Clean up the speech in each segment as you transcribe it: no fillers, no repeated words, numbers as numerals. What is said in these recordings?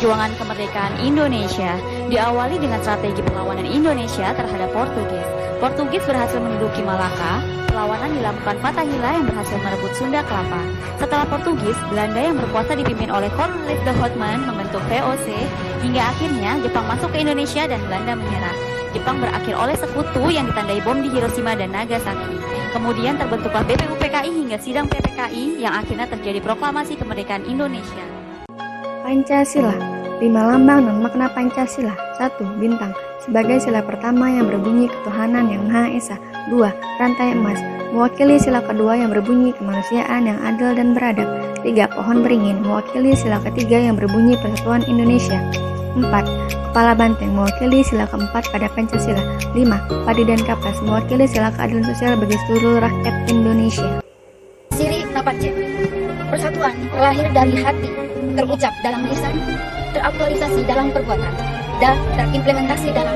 perjuangan kemerdekaan Indonesia diawali dengan strategi perlawanan Indonesia terhadap Portugis. Portugis berhasil menduduki Malaka. Perlawanan dilakukan Fatahillah yang berhasil merebut Sunda Kelapa. Setelah Portugis, Belanda yang berkuasa dipimpin oleh Cornelis de Houtman membentuk VOC, hingga akhirnya Jepang masuk ke Indonesia dan Belanda menyerah. Jepang berakhir oleh sekutu yang ditandai bom di Hiroshima dan Nagasaki. Kemudian terbentuklah BPUPKI hingga sidang PPKI yang akhirnya terjadi proklamasi kemerdekaan Indonesia. Pancasila. 5 lambang dan makna Pancasila. 1. Bintang. Sebagai sila pertama yang berbunyi ketuhanan yang Maha Esa. 2. Rantai emas. Mewakili sila kedua yang berbunyi kemanusiaan yang adil dan beradab. 3. Pohon beringin. Mewakili sila ketiga yang berbunyi Persatuan Indonesia. 4. Kepala banteng mewakili sila keempat pada Pancasila. 5. Padi dan kapas mewakili sila keadilan sosial bagi seluruh rakyat Indonesia. Siri Rapat C. Persatuan lahir dari hati, terucap dalam lisan, teraktualisasi dalam perbuatan, dan terimplementasi dalam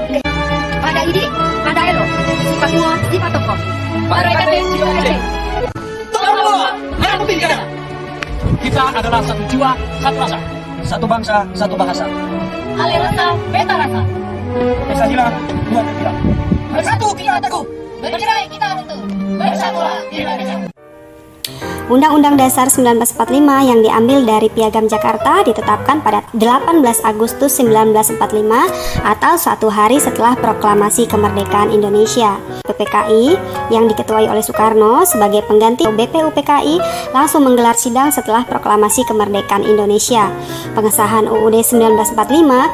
pada ide, pada elo, sifat mua, sifat tokoh. Pada KTP, sifat KTP. Tolong, merah putih negara. Kita adalah satu jiwa, satu rasa. Satu bangsa, satu bahasa. Ale rasa, beta rasa. Esa hilang, dua terhilang. Bersatu kita teguh, bercerai kita utuh, bersatulah Indonesia. Undang-Undang Dasar 1945 yang diambil dari Piagam Jakarta ditetapkan pada 18 Agustus 1945 atau 1 hari setelah proklamasi kemerdekaan Indonesia. PPKI yang diketuai oleh Soekarno sebagai pengganti BPUPKI langsung menggelar sidang setelah proklamasi kemerdekaan Indonesia. Pengesahan UUD 1945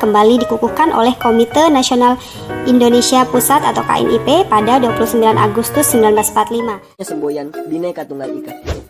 kembali dikukuhkan oleh Komite Nasional Indonesia Pusat atau KNIP pada 29 Agustus 1945. Semboyan Bhinneka Tunggal Ika.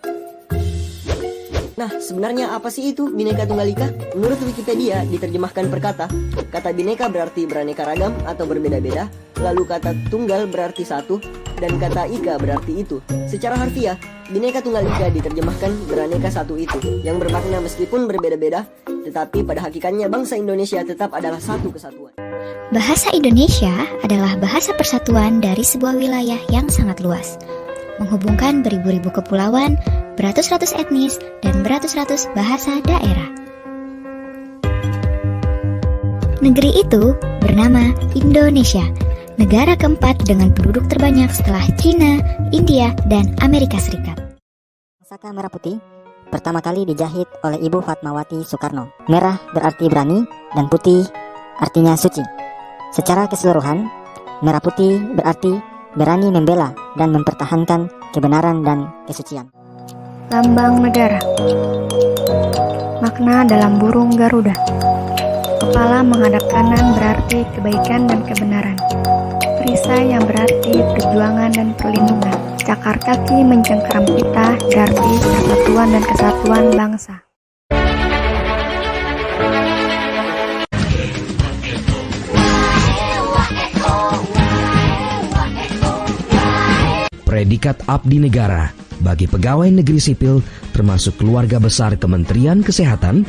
Nah, sebenarnya apa sih itu Bhinneka Tunggal Ika? Menurut Wikipedia, diterjemahkan per kata. Kata Bhinneka berarti beraneka ragam atau berbeda-beda, lalu kata tunggal berarti satu, dan kata ika berarti itu. Secara harfiah, Bhinneka Tunggal Ika diterjemahkan beraneka satu itu, yang bermakna meskipun berbeda-beda, tetapi pada hakikatnya bangsa Indonesia tetap adalah satu kesatuan. Bahasa Indonesia adalah bahasa persatuan dari sebuah wilayah yang sangat luas, menghubungkan beribu-ribu kepulauan, beratus-ratus etnis, dan beratus-ratus bahasa daerah. Negeri itu bernama Indonesia, negara keempat dengan penduduk terbanyak setelah Cina, India, dan Amerika Serikat. Saka merah putih pertama kali dijahit oleh Ibu Fatmawati Soekarno. Merah berarti berani dan putih artinya suci. Secara keseluruhan, merah putih berarti berani membela dan mempertahankan kebenaran dan kesucian. Lambang negara. Makna dalam burung Garuda. Kepala menghadap kanan berarti kebaikan dan kebenaran. Perisai yang berarti perjuangan dan perlindungan. Cakar kaki mencengkeram kita berarti persatuan dan kesatuan bangsa. Predikat abdi negara bagi pegawai negeri sipil termasuk keluarga besar Kementerian Kesehatan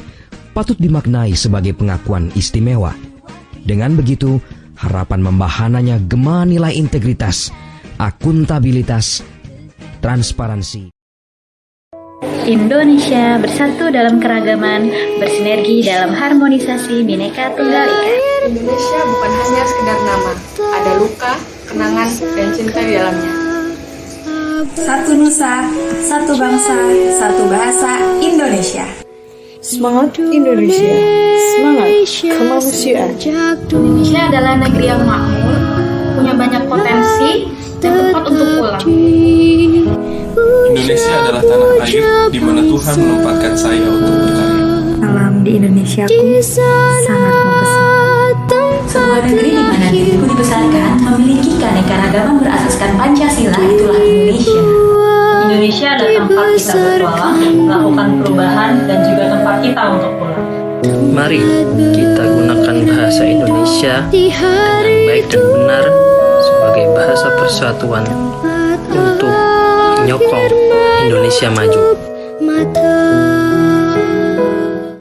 patut dimaknai sebagai pengakuan istimewa. Dengan begitu, harapan membahananya gema nilai integritas, akuntabilitas, transparansi. Indonesia bersatu dalam keragaman, bersinergi dalam harmonisasi Bhinneka Tunggal Ika. Indonesia bukan hanya sekedar nama, ada luka, kenangan, dan cinta di dalamnya. Satu nusa, satu bangsa, satu bahasa Indonesia. Semangat Indonesia, semangat kemanusiaan. Indonesia adalah negeri yang makmur, punya banyak potensi, dan tempat untuk pulang. Indonesia adalah tanah air di mana Tuhan menempatkan saya untuk berkarya. Alam di Indonesiaku sangat mempesona. Sebuah negeri di mana diriku dibesarkan memiliki keanekaragaman berasaskan Pancasila, itulah Indonesia. Indonesia adalah tempat kita bertualang, melakukan perubahan, dan juga tempat kita untuk pulang. Mari kita gunakan bahasa Indonesia dengan baik dan benar sebagai bahasa persatuan untuk menyokong Indonesia maju.